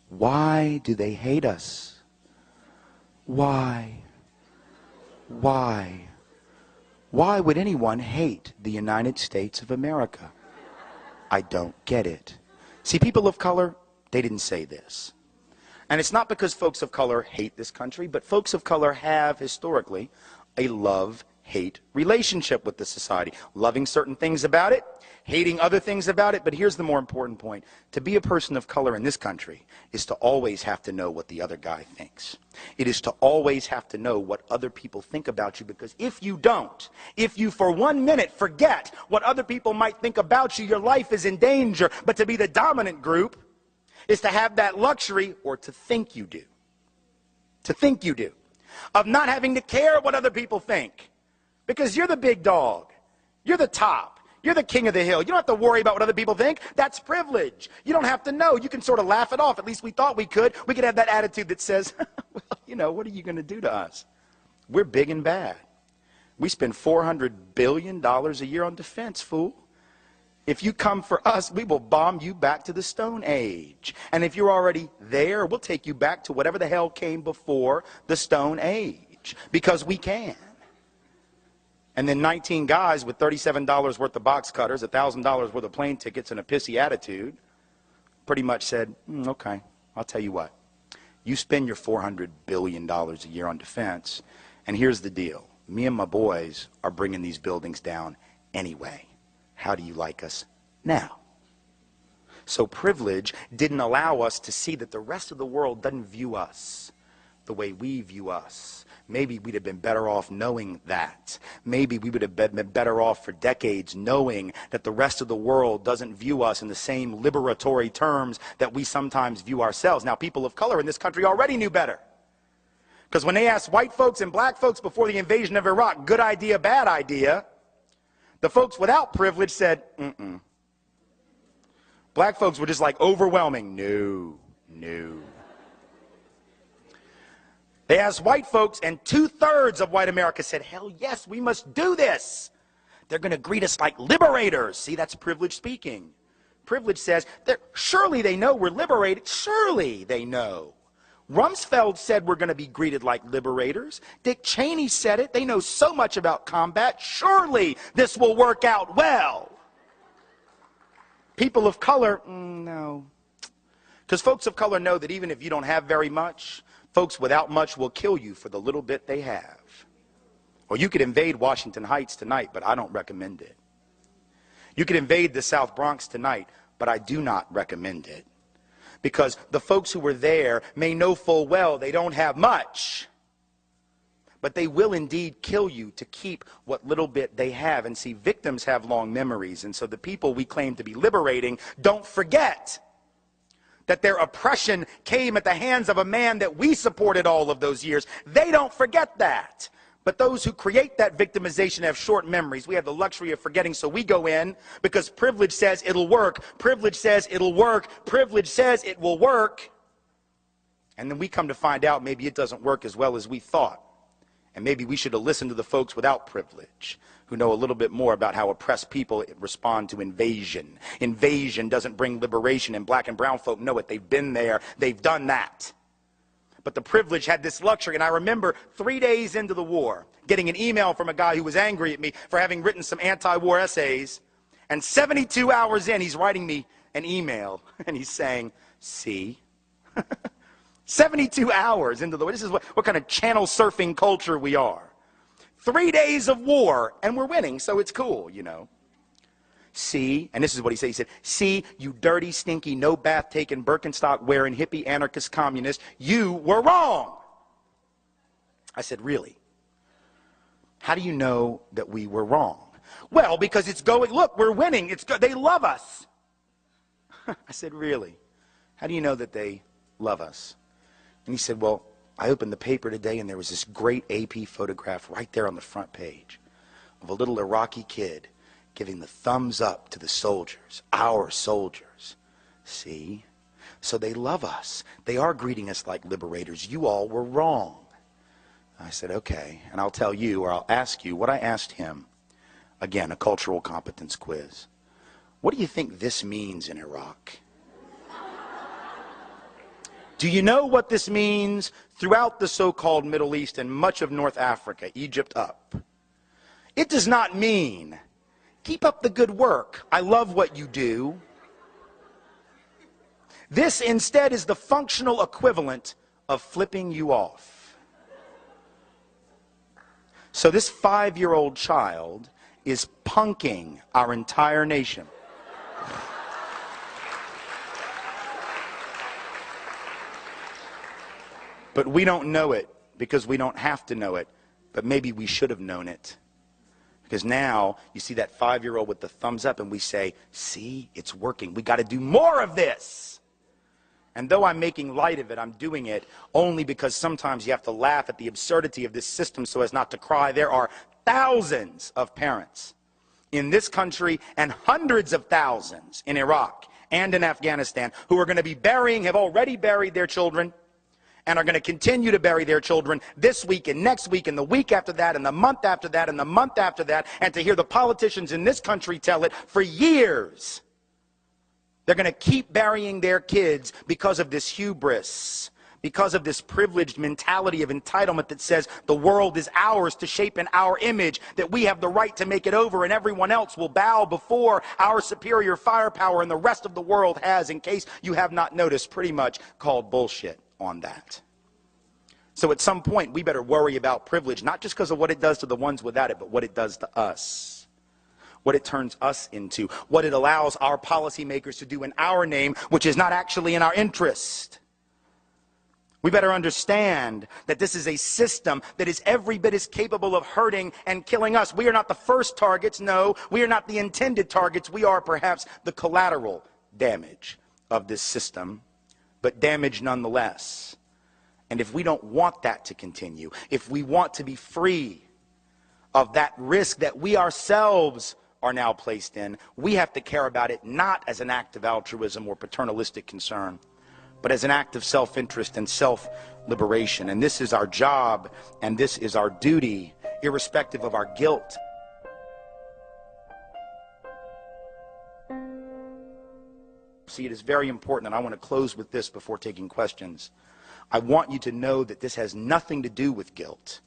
Why do they hate us? Why? Why? Why would anyone hate the United States of America? I don't get it. See, people of color, they didn't say this. And it's not because folks of color hate this country, but folks of color have historically a love-hate relationship with the society. Loving certain things about it, hating other things about it. But here's the more important point. To be a person of color in this country is to always have to know what the other guy thinks. It is to always have to know what other people think about you, because if you don't, if you for 1 minute forget what other people might think about you, your life is in danger. But to be the dominant group is to have that luxury, or to think you do. To think you do. Of not having to care what other people think. Because you're the big dog. You're the top. You're the king of the hill. You don't have to worry about what other people think. That's privilege. You don't have to know. You can sort of laugh it off. At least we thought we could. We could have that attitude that says, well, you know, what are you going to do to us? We're big and bad. We spend $400 billion a year on defense, fool. If you come for us, we will bomb you back to the Stone Age. And if you're already there, we'll take you back to whatever the hell came before the Stone Age. Because we can. And then 19 guys with $37 worth of box cutters, $1,000 worth of plane tickets, and a pissy attitude pretty much said, okay, I'll tell you what. You spend your $400 billion a year on defense, and here's the deal. Me and my boys are bringing these buildings down anyway. How do you like us now? So privilege didn't allow us to see that the rest of the world doesn't view us the way we view us. Maybe we'd have been better off knowing that. Maybe we would have been better off for decades knowing that the rest of the world doesn't view us in the same liberatory terms that we sometimes view ourselves. Now, people of color in this country already knew better. Because when they asked white folks and black folks before the invasion of Iraq, good idea, bad idea, the folks without privilege said, Black folks were just like overwhelming, no. They asked white folks, and 2/3 of white America said, hell yes, we must do this. They're going to greet us like liberators. See, that's privilege speaking. Privilege says, surely they know we're liberated. Surely they know. Rumsfeld said we're going to be greeted like liberators. Dick Cheney said it. They know so much about combat. Surely this will work out well. People of color, no. Because folks of color know that even if you don't have very much, folks without much will kill you for the little bit they have. Or you could invade Washington Heights tonight, but I don't recommend it. You could invade the South Bronx tonight, but I do not recommend it. Because the folks who were there may know full well they don't have much. But they will indeed kill you to keep what little bit they have. And see, victims have long memories. And so the people we claim to be liberating don't forget that their oppression came at the hands of a man that we supported all of those years. They don't forget that. But those who create that victimization have short memories. We have the luxury of forgetting, so we go in because privilege says it'll work. Privilege says it'll work. Privilege says it will work. And then we come to find out maybe it doesn't work as well as we thought. And maybe we should have listened to the folks without privilege, who know a little bit more about how oppressed people respond to invasion. Invasion doesn't bring liberation, and black and brown folk know it. They've been there. They've done that. But the privileged had this luxury, and I remember 3 days into the war, getting an email from a guy who was angry at me for having written some anti-war essays, and 72 hours in, he's writing me an email, and he's saying, see? 72 hours into the war. This is what kind of channel surfing culture we are. 3 days of war, and we're winning, so it's cool, you know. See, and this is what he said. He said, see, you dirty, stinky, no bath taking, Birkenstock wearing, hippie, anarchist, communist, you were wrong. I said, really? How do you know that we were wrong? Well, because it's going, look, we're winning. They love us. I said, really? How do you know that they love us? And he said, well, I opened the paper today and there was this great AP photograph right there on the front page of a little Iraqi kid giving the thumbs up to the soldiers, our soldiers. See? So they love us. They are greeting us like liberators. You all were wrong. I said, okay, and I'll tell you, or I'll ask you what I asked him. Again, a cultural competence quiz. What do you think this means in Iraq? Do you know what this means throughout the so-called Middle East and much of North Africa, Egypt up? It does not mean, keep up the good work. I love what you do. This instead is the functional equivalent of flipping you off. So this 5-year-old child is punking our entire nation. But we don't know it because we don't have to know it. But maybe we should have known it. Because now you see that 5-year-old with the thumbs up and we say, see, it's working. We got to do more of this. And though I'm making light of it, I'm doing it only because sometimes you have to laugh at the absurdity of this system so as not to cry. There are thousands of parents in this country and hundreds of thousands in Iraq and in Afghanistan who are going to be burying, have already buried their children, and are going to continue to bury their children this week and next week and the week after that and the month after that and the month after that, and to hear the politicians in this country tell it for years. They're going to keep burying their kids because of this hubris, because of this privileged mentality of entitlement that says the world is ours to shape in our image, that we have the right to make it over and everyone else will bow before our superior firepower, and the rest of the world has, in case you have not noticed, pretty much called bullshit on that. So at some point we better worry about privilege, not just because of what it does to the ones without it, but what it does to us. What it turns us into, what it allows our policymakers to do in our name, which is not actually in our interest. We better understand that this is a system that is every bit as capable of hurting and killing us. We are not the first targets, no. We are not the intended targets. We are perhaps the collateral damage of this system, but damage nonetheless. And if we don't want that to continue, if we want to be free of that risk that we ourselves are now placed in, we have to care about it not as an act of altruism or paternalistic concern, but as an act of self-interest and self-liberation. And this is our job, and this is our duty, irrespective of our guilt. See, it is very important, and I want to close with this before taking questions. I want you to know that this has nothing to do with guilt.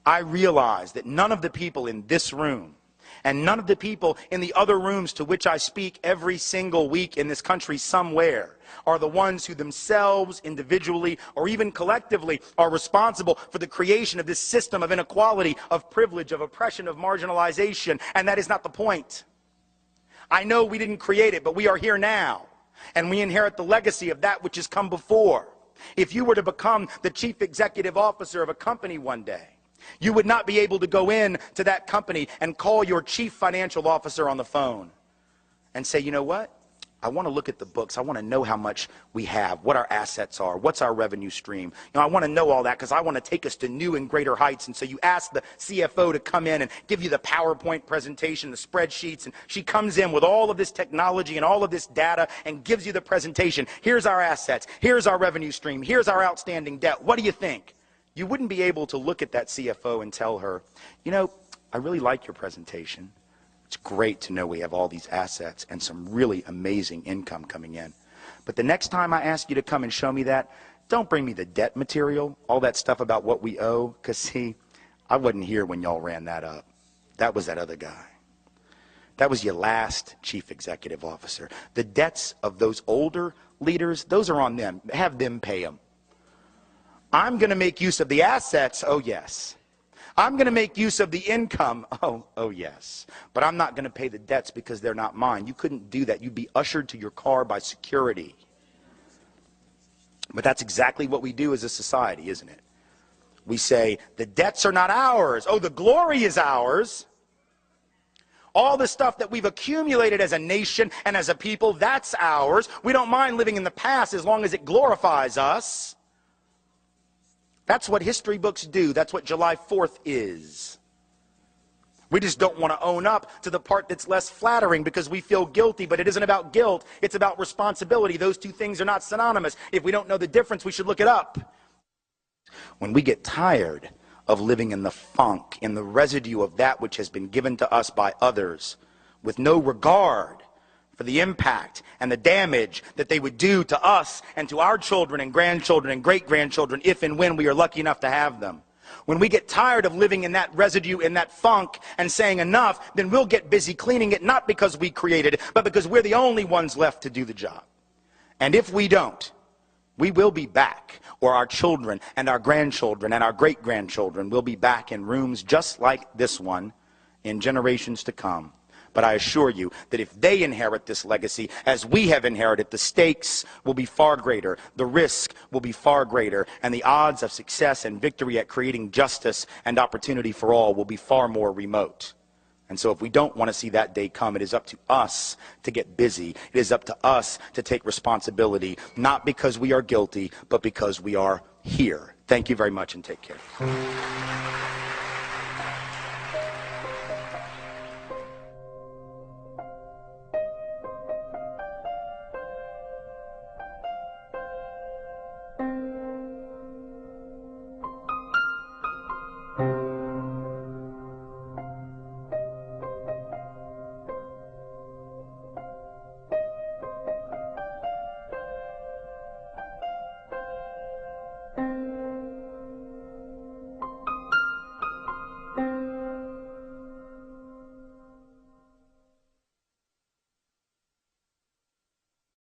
I realize that none of the people in this room and none of the people in the other rooms to which I speak every single week in this country somewhere are the ones who themselves, individually, or even collectively, are responsible for the creation of this system of inequality, of privilege, of oppression, of marginalization, and that is not the point. I know we didn't create it, but we are here now, and we inherit the legacy of that which has come before. If you were to become the chief executive officer of a company one day, you would not be able to go in to that company and call your chief financial officer on the phone and say, you know what? I want to look at the books. I want to know how much we have, what our assets are, what's our revenue stream. I want to know all that because I want to take us to new and greater heights. And so you ask the CFO to come in and give you the PowerPoint presentation, the spreadsheets, and she comes in with all of this technology and all of this data and gives you the presentation. Here's our assets. Here's our revenue stream. Here's our outstanding debt. What do you think? You wouldn't be able to look at that CFO and tell her, you know, I really like your presentation. It's great to know we have all these assets and some really amazing income coming in. But the next time I ask you to come and show me that, don't bring me the debt material, all that stuff about what we owe, because see, I wasn't here when y'all ran that up. That was that other guy. That was your last chief executive officer. The debts of those older leaders, those are on them. Have them pay them. I'm going to make use of the assets, oh yes. I'm going to make use of the income, oh yes. But I'm not going to pay the debts because they're not mine. You couldn't do that. You'd be ushered to your car by security. But that's exactly what we do as a society, isn't it? We say, the debts are not ours. Oh, the glory is ours. All the stuff that we've accumulated as a nation and as a people, that's ours. We don't mind living in the past as long as it glorifies us. That's what history books do. That's what July 4th is. We just don't want to own up to the part that's less flattering because we feel guilty, but it isn't about guilt. It's about responsibility. Those two things are not synonymous. If we don't know the difference, we should look it up. When we get tired of living in the funk, in the residue of that which has been given to us by others, with no regard for the impact and the damage that they would do to us and to our children and grandchildren and great-grandchildren if and when we are lucky enough to have them. When we get tired of living in that residue, in that funk, and saying enough, then we'll get busy cleaning it, not because we created it, but because we're the only ones left to do the job. And if we don't, we will be back, or our children and our grandchildren and our great-grandchildren will be back in rooms just like this one in generations to come. But I assure you that if they inherit this legacy, as we have inherited, the stakes will be far greater, the risk will be far greater, and the odds of success and victory at creating justice and opportunity for all will be far more remote. And so if we don't want to see that day come, it is up to us to get busy. It is up to us to take responsibility, not because we are guilty, but because we are here. Thank you very much and take care.